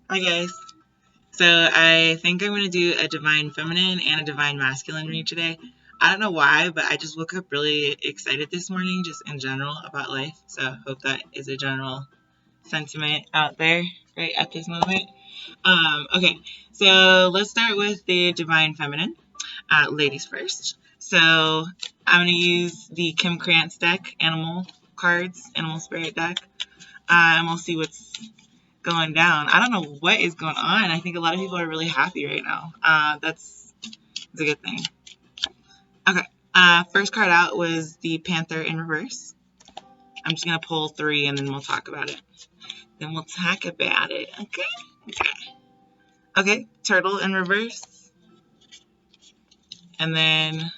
Hi guys. So I think I'm gonna do a divine feminine and a divine masculine read today. I don't know why, but I just woke up really excited this morning, just in general about life. So I hope that is a general sentiment out there right at this moment. Okay, so let's start with the divine feminine. Ladies first. So I'm gonna use the Kim Krantz deck, animal cards, animal spirit deck, and we'll see what's going down. I don't know what is going on. I think a lot of people are really happy right now. That's a good thing. Okay. First card out was the Panther in reverse. I'm just gonna pull 3 and then we'll talk about it. Then we'll talk about it. Okay. Okay. Okay. Turtle in reverse. And then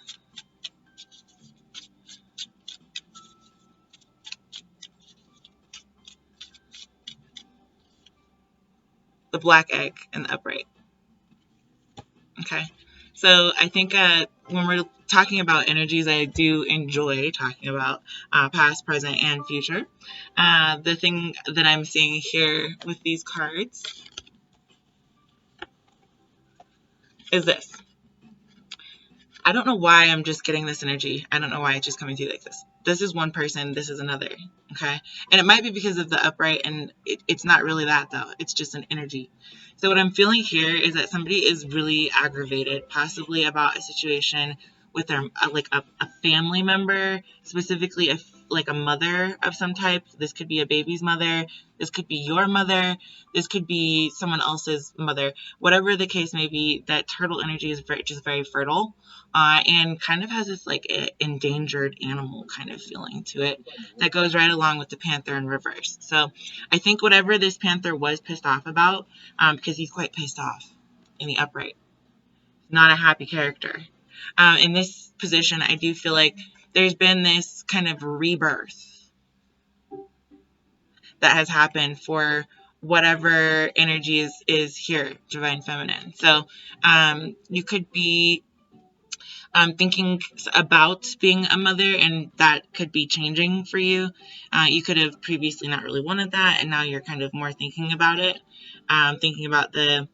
the black egg in the upright. Okay. So I think when we're talking about energies, I do enjoy talking about past, present, and future. The thing that I'm seeing here with these cards is this. I don't know why I'm just getting this energy. I don't know why it's just coming through like this. This is one person, this is another. Okay. And it might be because of the upright, and it's not really that though. It's just an energy. So what I'm feeling here is that somebody is really aggravated, possibly about a situation with their like a family member, specifically like a mother of some type. This could be a baby's mother. This could be your mother. This could be someone else's mother. Whatever the case may be, that turtle energy is just very fertile. And kind of has this like endangered animal kind of feeling to it that goes right along with the panther in reverse. So I think whatever this panther was pissed off about, because he's quite pissed off in the upright, not a happy character. In this position, I do feel like there's been this kind of rebirth that has happened for whatever energy is here, divine feminine. So you could be thinking about being a mother, and that could be changing for you. You could have previously not really wanted that, and now you're kind of more thinking about it, thinking about the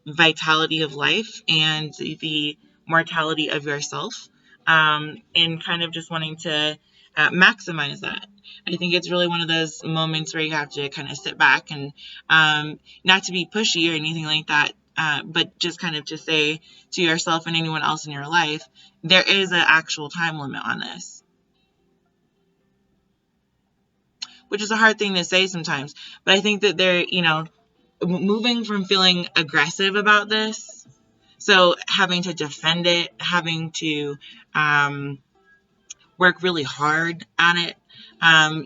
vitality of life and the mortality of yourself, and kind of just wanting to maximize that. I think it's really one of those moments where you have to kind of sit back and not to be pushy or anything like that, but just kind of to say to yourself and anyone else in your life, there is an actual time limit on this, which is a hard thing to say sometimes. But I think that they're, moving from feeling aggressive about this, so having to defend it, having to work really hard on it.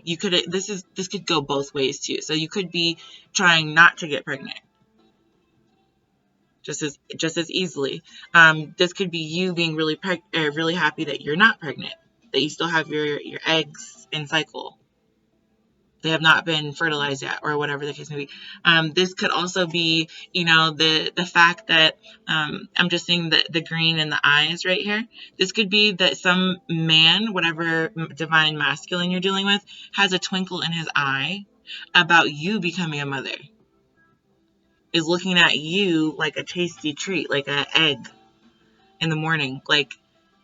You could this could go both ways too. So you could be trying not to get pregnant just as easily. This could be you being really happy that you're not pregnant, that you still have your eggs in cycle. They have not been fertilized yet, or whatever the case may be. This could also be, the fact that I'm just seeing the green in the eyes right here. This could be that some man, whatever divine masculine you're dealing with, has a twinkle in his eye about you becoming a mother. Is looking at you like a tasty treat, like an egg in the morning, like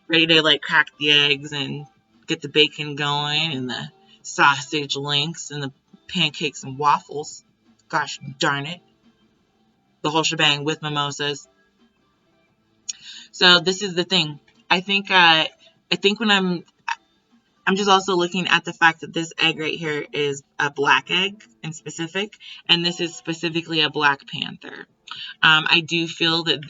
ready to like crack the eggs and get the bacon going and the sausage links and the pancakes and waffles. Gosh darn it. The whole shebang with mimosas. So this is the thing. I think when I'm just also looking at the fact that this egg right here is a black egg in specific, and this is specifically a black panther. I do feel that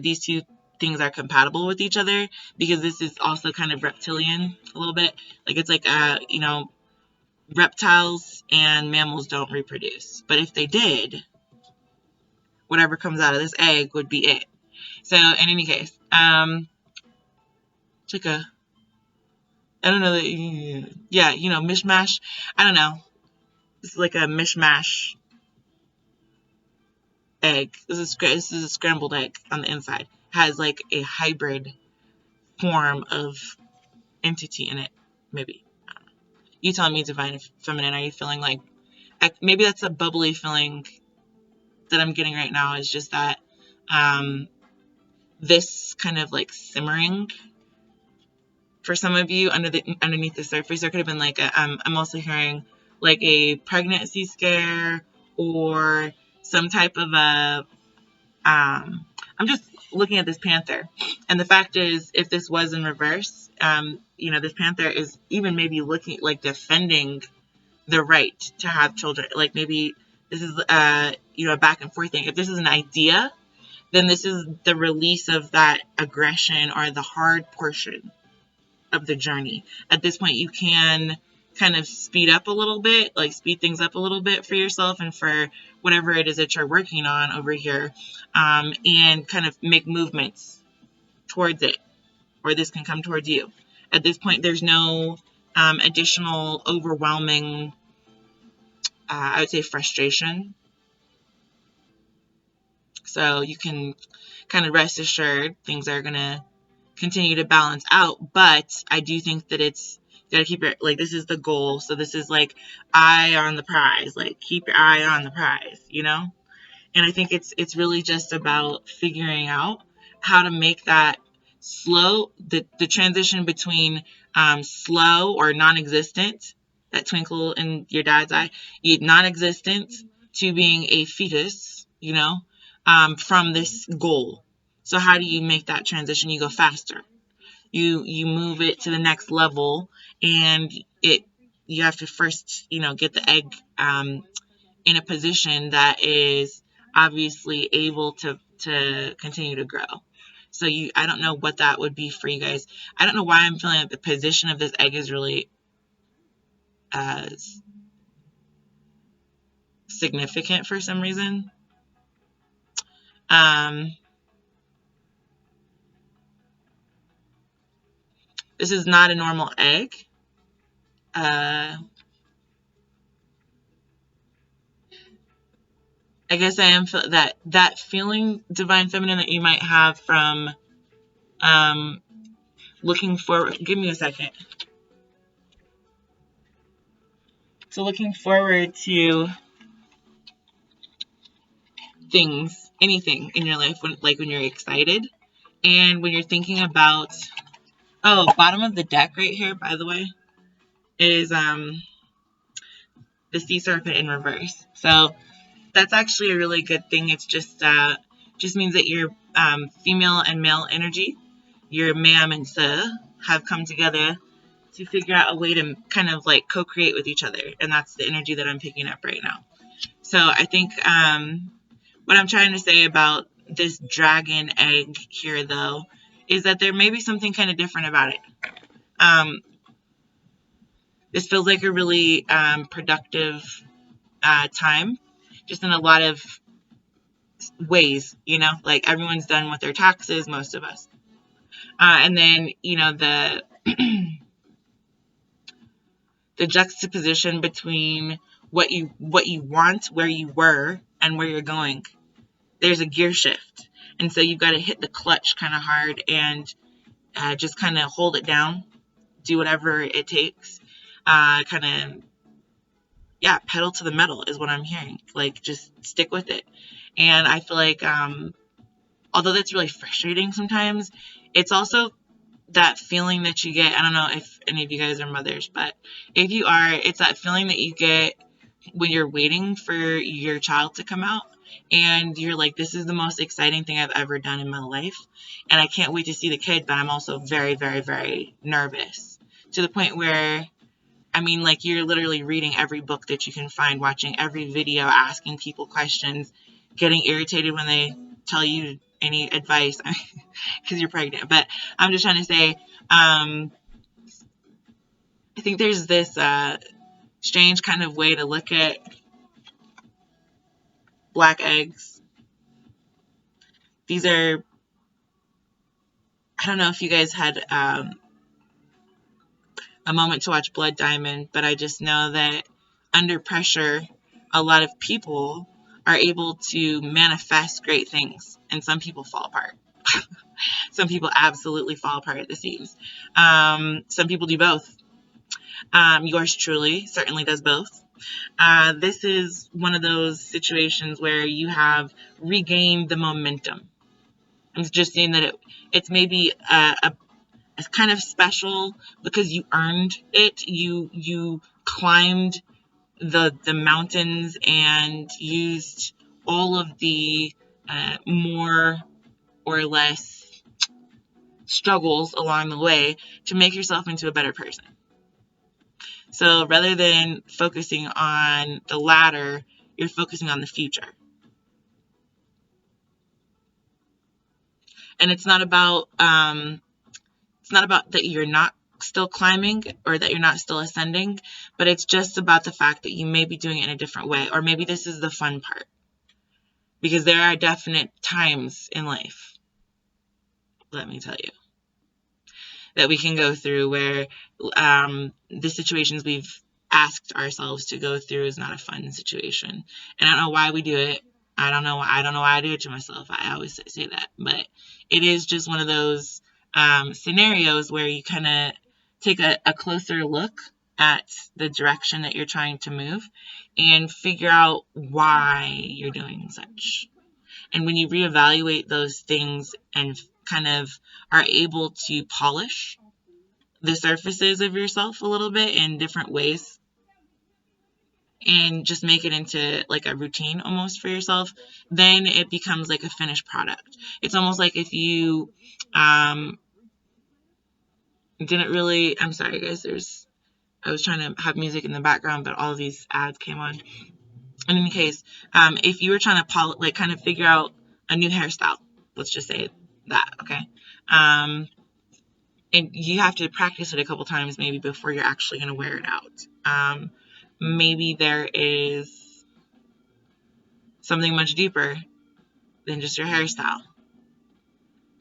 these two things are compatible with each other, because this is also kind of reptilian a little bit. Like it's like, reptiles and mammals don't reproduce. But if they did, whatever comes out of this egg would be it. So in any case, Chika, I don't know that, yeah, mishmash. I don't know. This is like a mishmash egg. This is a scrambled egg on the inside. Has like a hybrid form of entity in it, maybe. You telling me, divine feminine, are you feeling like maybe that's a bubbly feeling that I'm getting right now is just that this kind of like simmering for some of you underneath the surface. There could have been like I'm also hearing like a pregnancy scare or some type of a I'm just looking at this panther, and the fact is, if this was in reverse, this panther is even maybe looking like defending the right to have children. Like maybe this is a back and forth thing. If this is an idea, then this is the release of that aggression or the hard portion of the journey. At this point, you can kind of speed up a little bit, like speed things up a little bit for yourself and for whatever it is that you're working on over here, and kind of make movements towards it, or this can come towards you. At this point, there's no additional overwhelming, I would say, frustration. So you can kind of rest assured things are going to continue to balance out, but I do think that it's got to keep it like this is the goal. So this is like eye on the prize, like keep your eye on the prize, And I think it's really just about figuring out how to make that slow, the transition between slow or non-existent, that twinkle in your dad's eye, non-existent to being a fetus, from this goal. So how do you make that transition? You go faster. You move it to the next level, and you have to first, get the egg in a position that is obviously able to continue to grow. So I don't know what that would be for you guys. I don't know why I'm feeling like the position of this egg is really significant for some reason. This is not a normal egg. I guess I am that feeling, divine feminine, that you might have from looking forward. Give me a second. So looking forward to things, anything in your life, when you're excited and when you're thinking about. Oh, bottom of the deck right here, by the way, is the sea serpent in reverse. So that's actually a really good thing. It's just means that your female and male energy, your ma'am and sir, have come together to figure out a way to kind of like co-create with each other. And that's the energy that I'm picking up right now. So I think what I'm trying to say about this dragon egg here, though, is that there may be something kind of different about it. This feels like a really productive time, just in a lot of ways, like everyone's done with their taxes, most of us. And then, the the juxtaposition between what you want, where you were, and where you're going. There's a gear shift. And so you've got to hit the clutch kind of hard and just kind of hold it down, do whatever it takes. Pedal to the metal is what I'm hearing. Like, just stick with it. And I feel like, although that's really frustrating sometimes, it's also that feeling that you get. I don't know if any of you guys are mothers, but if you are, it's that feeling that you get when you're waiting for your child to come out. And you're like, this is the most exciting thing I've ever done in my life. And I can't wait to see the kid, but I'm also very, very, very nervous. To the point where, like, you're literally reading every book that you can find, watching every video, asking people questions, getting irritated when they tell you any advice because you're pregnant. But I'm just trying to say, I think there's this strange kind of way to look at black eggs. These are, I don't know if you guys had a moment to watch Blood Diamond, but I just know that under pressure, a lot of people are able to manifest great things, and some people fall apart. Some people absolutely fall apart at the seams. Some people do both. Yours truly certainly does both. This is one of those situations where you have regained the momentum. I'm just saying that it's maybe a kind of special because you earned it. You climbed the mountains and used all of the more or less struggles along the way to make yourself into a better person. So rather than focusing on the latter, you're focusing on the future. And it's not about that you're not still climbing or that you're not still ascending, but it's just about the fact that you may be doing it in a different way, or maybe this is the fun part. Because there are definite times in life, let me tell you, that we can go through where the situations we've asked ourselves to go through is not a fun situation. And I don't know why we do it. I don't know why I do it to myself. I always say that. But it is just one of those scenarios where you kind of take a closer look at the direction that you're trying to move and figure out why you're doing such. And when you reevaluate those things and kind of are able to polish the surfaces of yourself a little bit in different ways and just make it into like a routine almost for yourself, then it becomes like a finished product. It's almost like if you didn't really, I'm sorry guys, I was trying to have music in the background, but all of these ads came on. In any case, if you were trying to kind of figure out a new hairstyle, let's just say that, okay? And you have to practice it a couple times maybe before you're actually going to wear it out. Maybe there is something much deeper than just your hairstyle.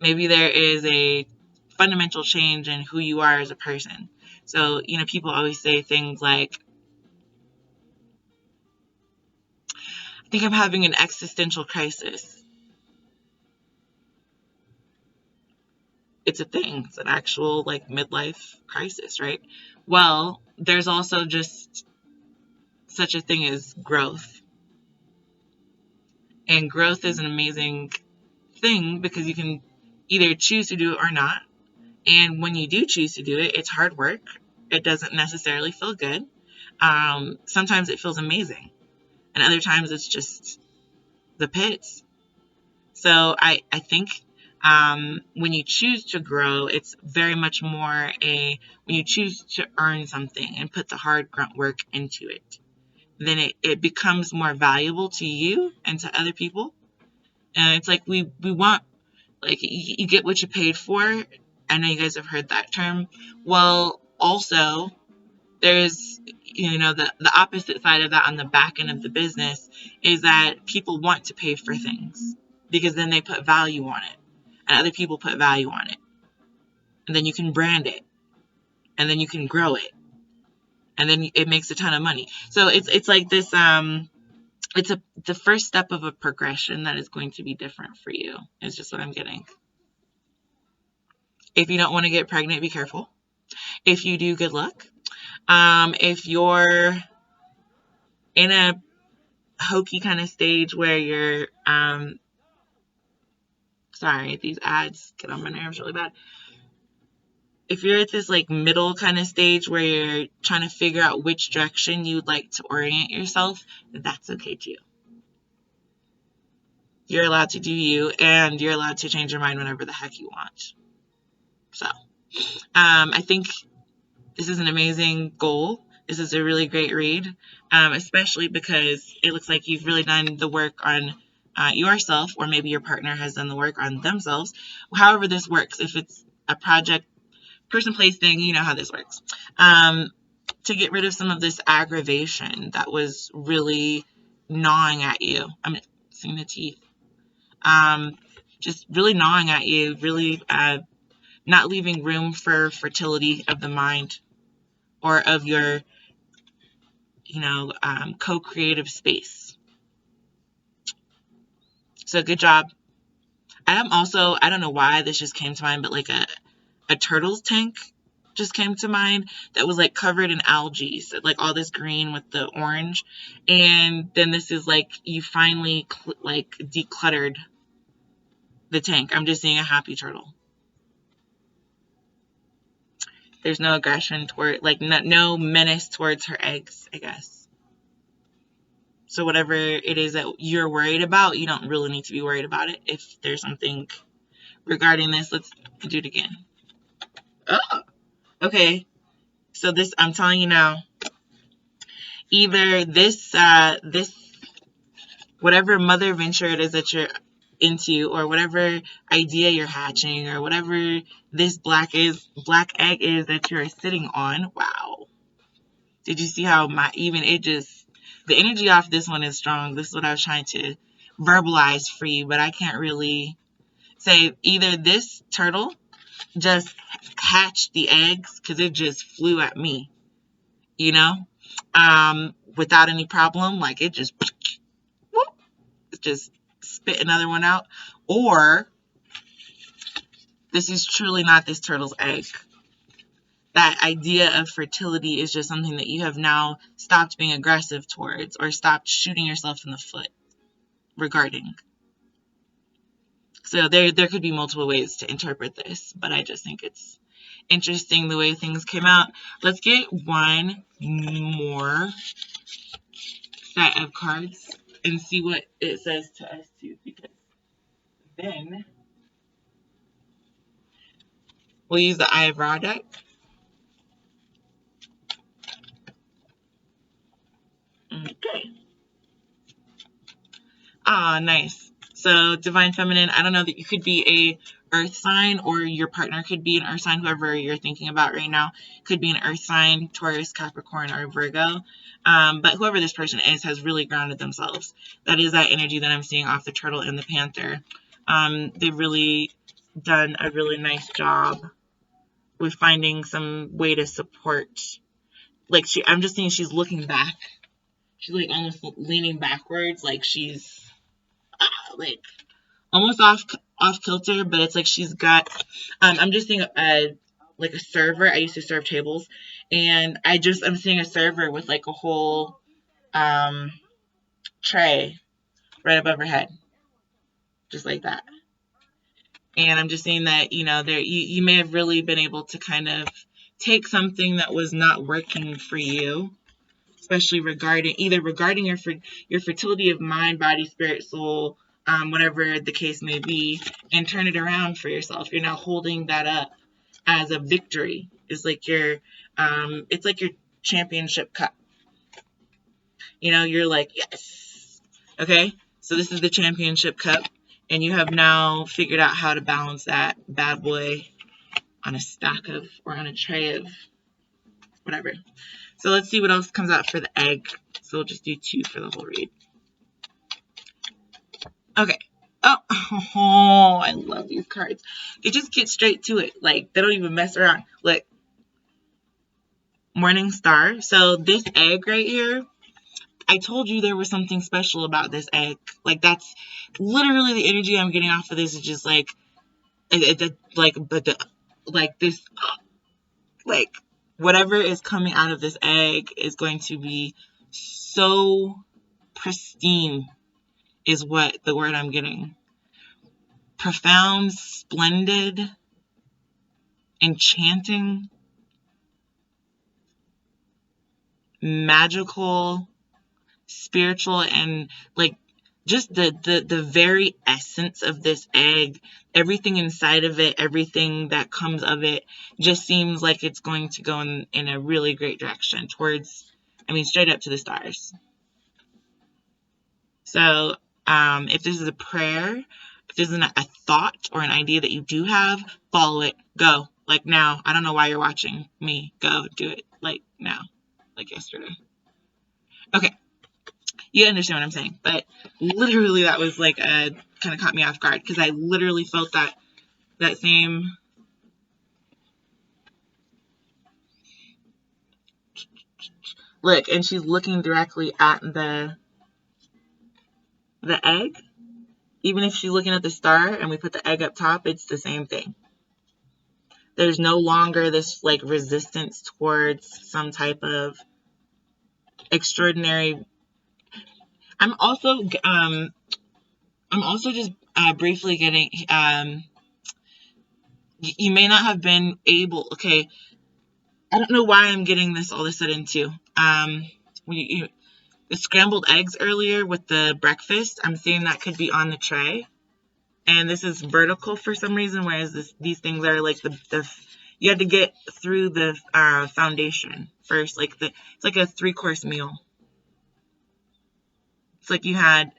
Maybe there is a fundamental change in who you are as a person. So, people always say things like, I think I'm having an existential crisis. It's a thing. It's an actual midlife crisis, right? Well, there's also just such a thing as growth. And growth is an amazing thing because you can either choose to do it or not. And when you do choose to do it, it's hard work. It doesn't necessarily feel good. Sometimes it feels amazing. And other times it's just the pits. So I think when you choose to grow, it's very much more when you choose to earn something and put the hard grunt work into it, then it becomes more valuable to you and to other people. And it's like we want, you get what you paid for. I know you guys have heard that term. Well, also, there's, the opposite side of that on the back end of the business is that people want to pay for things because then they put value on it and other people put value on it. And then you can brand it and then you can grow it and then it makes a ton of money. So it's like this, it's the first step of a progression that is going to be different for you. Is just what I'm getting. If you don't want to get pregnant, be careful. If you do, good luck. If you're in a hokey kind of stage where you're, sorry, these ads get on my nerves really bad. If you're at this middle kind of stage where you're trying to figure out which direction you'd like to orient yourself, that's okay too. You're allowed to do you, and you're allowed to change your mind whenever the heck you want. So, I think this is an amazing goal. This is a really great read, especially because it looks like you've really done the work on yourself, or maybe your partner has done the work on themselves. However this works, if it's a project, person, place, thing, you know how this works. To get rid of some of this aggravation that was really gnawing at you. I'm seeing the teeth. Just really gnawing at you, really not leaving room for fertility of the mind or of your, co-creative space. So good job. I am also, I don't know why this just came to mind, but a turtle's tank just came to mind that was like covered in algae, so like all this green with the orange, and then this is like you finally like decluttered the tank. I'm just seeing a happy turtle. There's no aggression toward, like, no menace towards her eggs, I guess. So whatever it is that you're worried about, you don't really need to be worried about it. If there's something regarding this, let's do it again. Oh, okay. So this, I'm telling you now, either this, whatever mother venture it is that you're into, or whatever idea you're hatching, or whatever this black egg is that you're sitting on. Wow. Did you see how the energy off this one is strong? This is what I was trying to verbalize for you, but I can't really say. Either this turtle just hatched the eggs because it just flew at me, without any problem. Like it just spit another one out. Or this is truly not this turtle's egg. That idea of fertility is just something that you have now stopped being aggressive towards, or stopped shooting yourself in the foot regarding. So there could be multiple ways to interpret this, but I just think it's interesting the way things came out. Let's get one more set of cards and see what it says to us too, because then we'll use the Eye of Ra deck. Okay. Ah, nice. So Divine Feminine, I don't know, that you could be a earth sign, or your partner could be an earth sign. Whoever you're thinking about right now could be an earth sign, Taurus, Capricorn, or Virgo. But whoever this person is has really grounded themselves. That is that energy that I'm seeing off the turtle and the panther. They've really done a really nice job with finding some way to support. Like I'm just seeing she's looking back. She's like almost leaning backwards, like she's like almost off kilter, but it's like she's got. I'm just seeing like a server. I used to serve tables, and I'm seeing a server with like a whole tray right above her head, just like that. And I'm just seeing that you may have really been able to kind of take something that was not working for you, especially regarding your fertility of mind, body, spirit, soul, whatever the case may be, and turn it around for yourself. You're now holding that up as a victory. It's like your championship cup. You're like, yes. Okay, so this is the championship cup, and you have now figured out how to balance that bad boy on a stack of, or on a tray of whatever. So let's see what else comes out for the egg. So we'll just do 2 for the whole read. Okay. Oh, I love these cards. It just gets straight to it. Like, they don't even mess around. Look. Morning Star. So this egg right here, I told you there was something special about this egg. Like, that's literally the energy I'm getting off of this. Is just like, like whatever is coming out of this egg is going to be so pristine, is what the word I'm getting. Profound, splendid, enchanting, magical, spiritual, and like just the very essence of this egg, everything inside of it, everything that comes of it, just seems like it's going to go in a really great direction towards, straight up to the stars. So if this is a prayer, if this is a thought or an idea that you do have, follow it. Go. Like now. I don't know why you're watching me. Go. Do it. Like now. Like yesterday. Okay. You understand what I'm saying. But literally that was like kind of caught me off guard, because I literally felt that same. Look, and she's looking directly at the egg. Even if she's looking at the star and we put the egg up top, it's the same thing. There's no longer this like resistance towards some type of extraordinary. I'm also just briefly getting you may not have been able. Okay, I don't know why I'm getting this all of a sudden too. The scrambled eggs earlier with the breakfast, I'm seeing that could be on the tray. And this is vertical for some reason, whereas these things are like you had to get through the foundation first. It's like a 3-course meal. It's like you had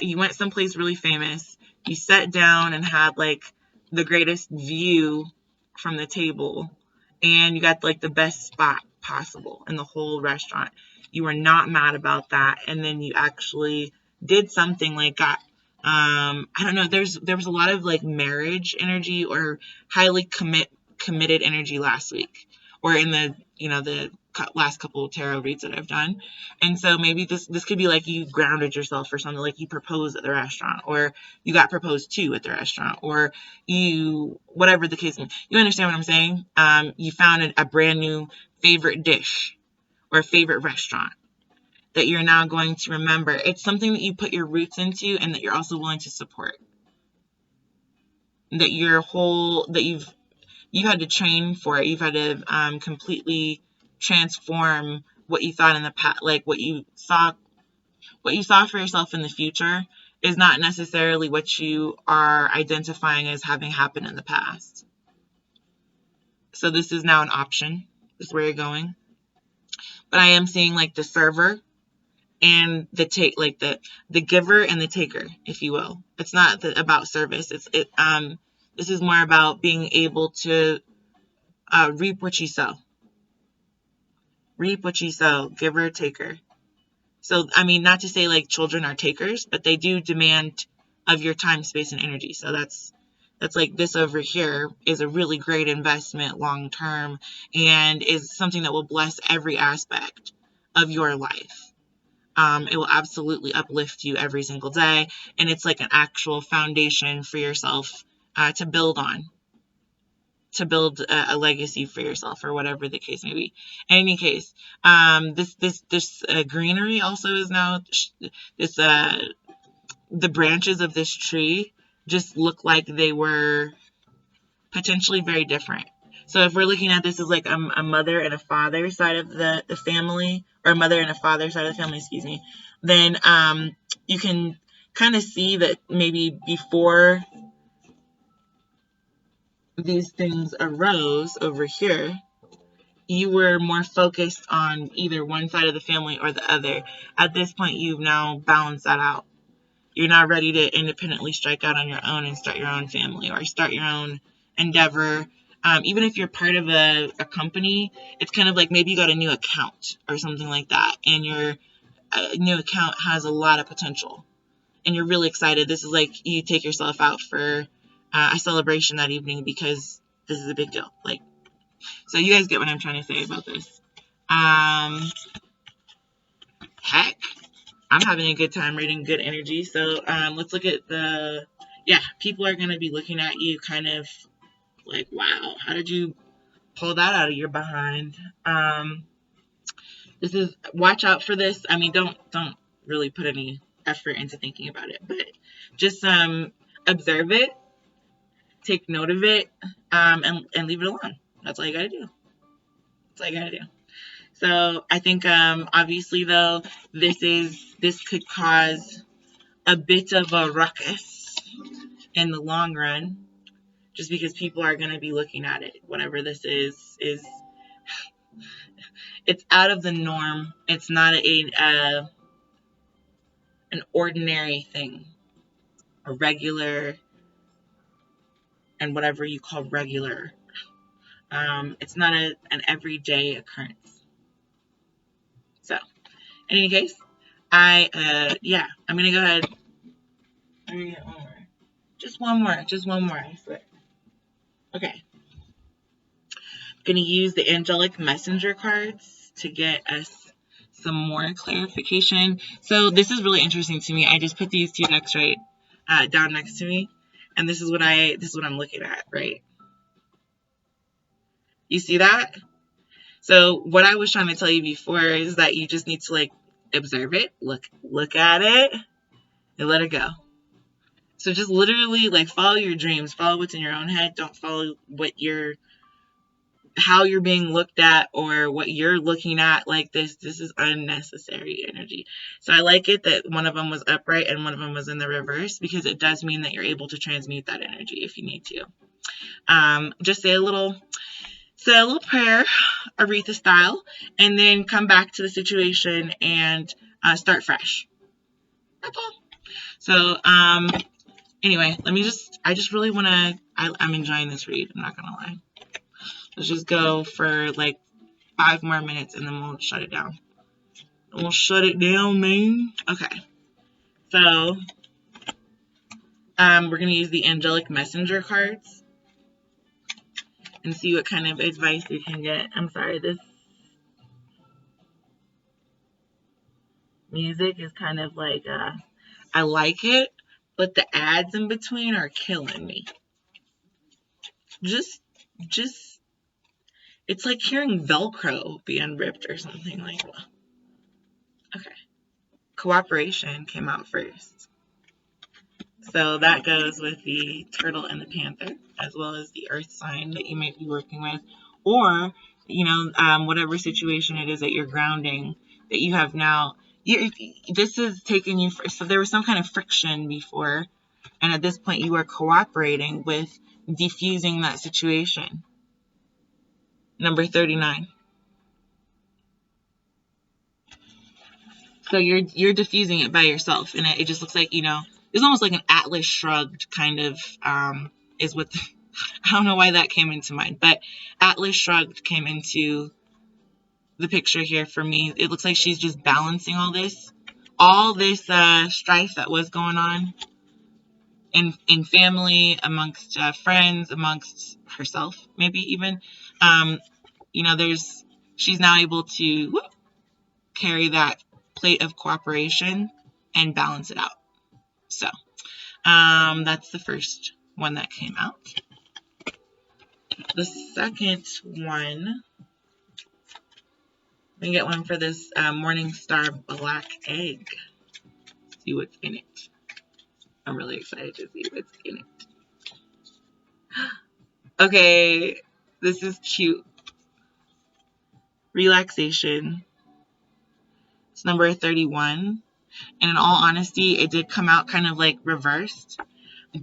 you went someplace really famous. You sat down and had like the greatest view from the table, and you got like the best spot possible in the whole restaurant. You were not mad about that, and then you actually did something like got I don't know. There was a lot of like marriage energy or highly committed energy last week, or in the the last couple of tarot reads that I've done. And so maybe this could be like you grounded yourself or something, like you proposed at the restaurant, or you got proposed to at the restaurant, or you, whatever the case may be. You understand what I'm saying? You found a brand new favorite dish or favorite restaurant that you're now going to remember. It's something that you put your roots into and that you're also willing to support. That you've had to train for it. You've had to completely transform what you thought in the past, like what you saw for yourself in the future is not necessarily what you are identifying as having happened in the past. So this is now an option. This is where you're going. But I am seeing like the server and the giver and the taker, if you will. It's not about service. This is more about being able to reap what you sow. Reap what you sow, giver, taker. So, I mean, not to say like children are takers, but they do demand of your time, space, and energy. So that's like this over here is a really great investment long term and is something that will bless every aspect of your life. It will absolutely uplift you every single day. And it's like an actual foundation for yourself to build on. To build a legacy for yourself, or whatever the case may be. In any case, this greenery also is now the branches of this tree just look like they were potentially very different. So if we're looking at this as like a mother and a father side of the family, or a mother and a father side of the family, excuse me, then you can kind of see that maybe before these things arose over here, you were more focused on either one side of the family or the other. At this point, you've now balanced that out. You're now ready to independently strike out on your own and start your own family or start your own endeavor. Even if you're part of a company, it's kind of like maybe you got a new account or something like that, and your new account has a lot of potential, and you're really excited. This is like you take yourself out for a celebration that evening because this is a big deal. Like, so you guys get what I'm trying to say about this. Heck, I'm having a good time reading good energy. So let's look at people are going to be looking at you kind of like, wow, how did you pull that out of your behind? This is, watch out for this. I mean, don't really put any effort into thinking about it, but just observe it, take note of it, and leave it alone. That's all you gotta do. That's all you gotta do. So I think obviously though, this could cause a bit of a ruckus in the long run, just because people are going to be looking at it. Whatever this is it's out of the norm. It's not an ordinary thing, a regular, and whatever you call regular. It's not an everyday occurrence. So, in any case, I'm gonna go ahead. I'm gonna get one more. Just one more. I swear. Okay. Going to use the angelic messenger cards to get us some more clarification. So this is really interesting to me. I just put these two decks right down next to me, and this is what I'm looking at, right? You see that? So what I was trying to tell you before is that you just need to like observe it, look at it, and let it go. So just literally like follow your dreams, follow what's in your own head. Don't follow how you're being looked at or what you're looking at. Like this is unnecessary energy. So I like it that one of them was upright and one of them was in the reverse, because it does mean that you're able to transmute that energy if you need to. Just say a little prayer, Aretha style, and then come back to the situation and start fresh. That's all. So anyway, I just really want to, I'm enjoying this read, I'm not gonna lie. Let's just go for like 5 more minutes and then we'll shut it down. We'll shut it down, man. Okay. So, we're going to use the angelic messenger cards and see what kind of advice we can get. I'm sorry, this music is kind of like, I like it, but the ads in between are killing me. Just, it's like hearing Velcro being ripped or something like that. Okay. Cooperation came out first. So that goes with the turtle and the panther, as well as the earth sign that you might be working with, or, whatever situation it is that you're grounding, that you have now. This is taking you, so there was some kind of friction before, and at this point you are cooperating with diffusing that situation. Number 39. So you're diffusing it by yourself, and it just looks like, it's almost like an Atlas shrugged kind of, is what, I don't know why that came into mind, but Atlas shrugged came into the picture here for me. It looks like she's just balancing all this strife that was going on in family, amongst friends, amongst herself, maybe even, she's now able to carry that plate of cooperation and balance it out. So that's the first one that came out. The second one, we can get one for this Morning Star Black Egg. See what's in it. I'm really excited to see what's in it. Okay, this is cute. Relaxation. It's number 31. And in all honesty, it did come out kind of like reversed.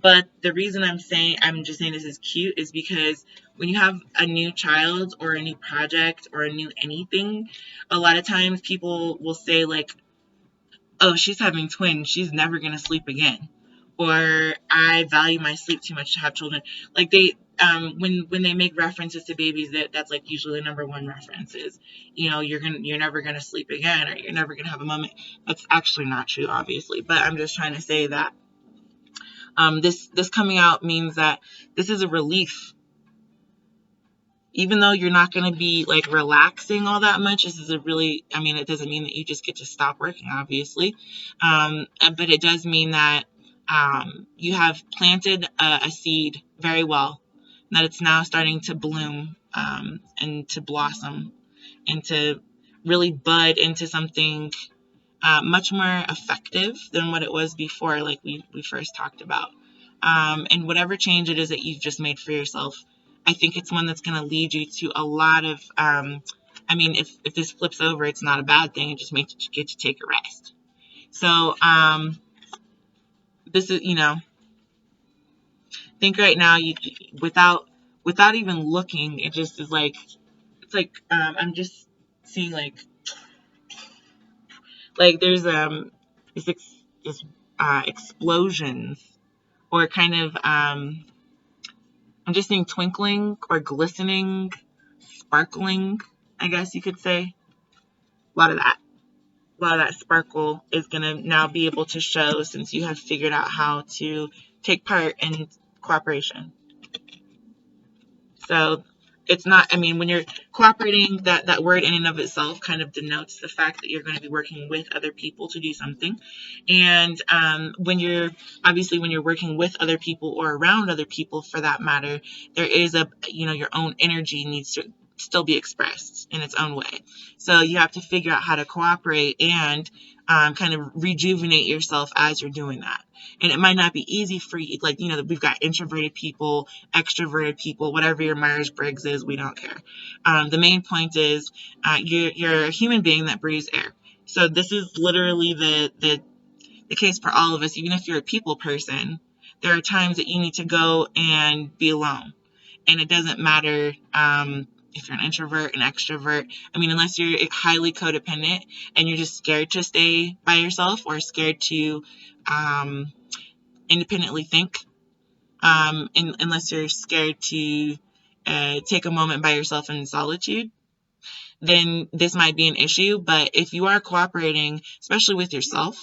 But the reason I'm just saying this is cute is because when you have a new child or a new project or a new anything, a lot of times people will say like, oh, she's having twins, she's never going to sleep again. Or I value my sleep too much to have children. Like they, when they make references to babies, that's like usually the number one reference is, you're never going to sleep again, or you're never going to have a moment. That's actually not true, obviously. But I'm just trying to say that this coming out means that this is a relief. Even though you're not going to be like relaxing all that much, this is it doesn't mean that you just get to stop working, obviously. But it does mean that you have planted a seed very well, and that it's now starting to bloom and to blossom and to really bud into something much more effective than what it was before, like we first talked about. And whatever change it is that you've just made for yourself, I think it's one that's going to lead you to a lot of, if this flips over, it's not a bad thing. It just makes you get to take a rest. So, this is, think right now, without even looking, it just is like, it's like, I'm just seeing like there's, this explosions, or kind of, I'm just seeing twinkling or glistening, sparkling, I guess you could say. A lot of that sparkle is going to now be able to show, since you have figured out how to take part in cooperation. So It's not, I mean, when you're cooperating, that word in and of itself kind of denotes the fact that you're going to be working with other people to do something. And when you're, obviously, when you're working with other people or around other people for that matter, there is a, you know, your own energy needs to still be expressed in its own way. So you have to figure out how to cooperate and kind of rejuvenate yourself as you're doing that. And it might not be easy for you, like, you know, we've got introverted people, extroverted people, whatever your Myers-Briggs is, we don't care. The main point is you're a human being that breathes air. So this is literally the case for all of us. Even if you're a people person, there are times that you need to go and be alone. And it doesn't matter if you're an introvert, an extrovert. I mean, unless you're highly codependent and you're just scared to stay by yourself or scared to independently think, unless you're scared to take a moment by yourself in solitude, then this might be an issue. But if you are cooperating, especially with yourself,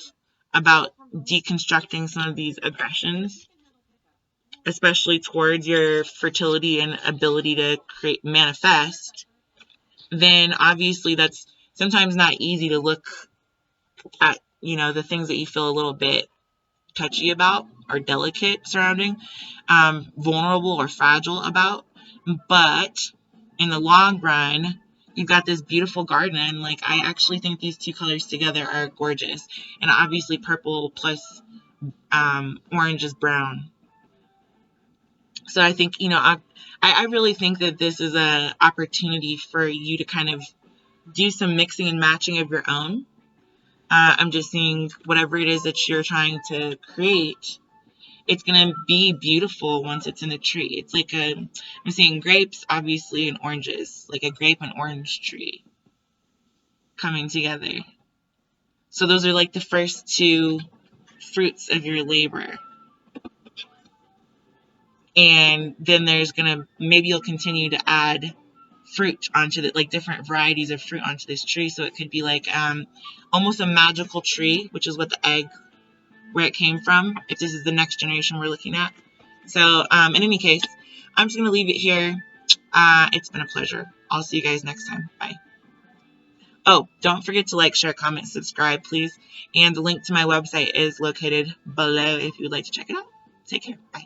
about deconstructing some of these aggressions, especially towards your fertility and ability to create, manifest, then obviously that's sometimes not easy to look at, you know, the things that you feel a little bit touchy about or delicate surrounding, vulnerable or fragile about. But in the long run, you've got this beautiful garden. And like, I actually think these two colors together are gorgeous. And obviously purple plus orange is brown. So I think, you know, I really think that this is an opportunity for you to kind of do some mixing and matching of your own. I'm just seeing whatever it is that you're trying to create, it's going to be beautiful once it's in a tree. It's like I'm seeing grapes, obviously, and oranges, like a grape and orange tree coming together. So those are like the first two fruits of your labor. And then there's going to, maybe you'll continue to add fruit onto the, like different varieties of fruit onto this tree. So it could be like almost a magical tree, which is what the egg, where it came from, if this is the next generation we're looking at. So in any case, I'm just going to leave it here. It's been a pleasure. I'll see you guys next time. Bye. Oh, don't forget to like, share, comment, subscribe, please. And the link to my website is located below if you would like to check it out. Take care. Bye.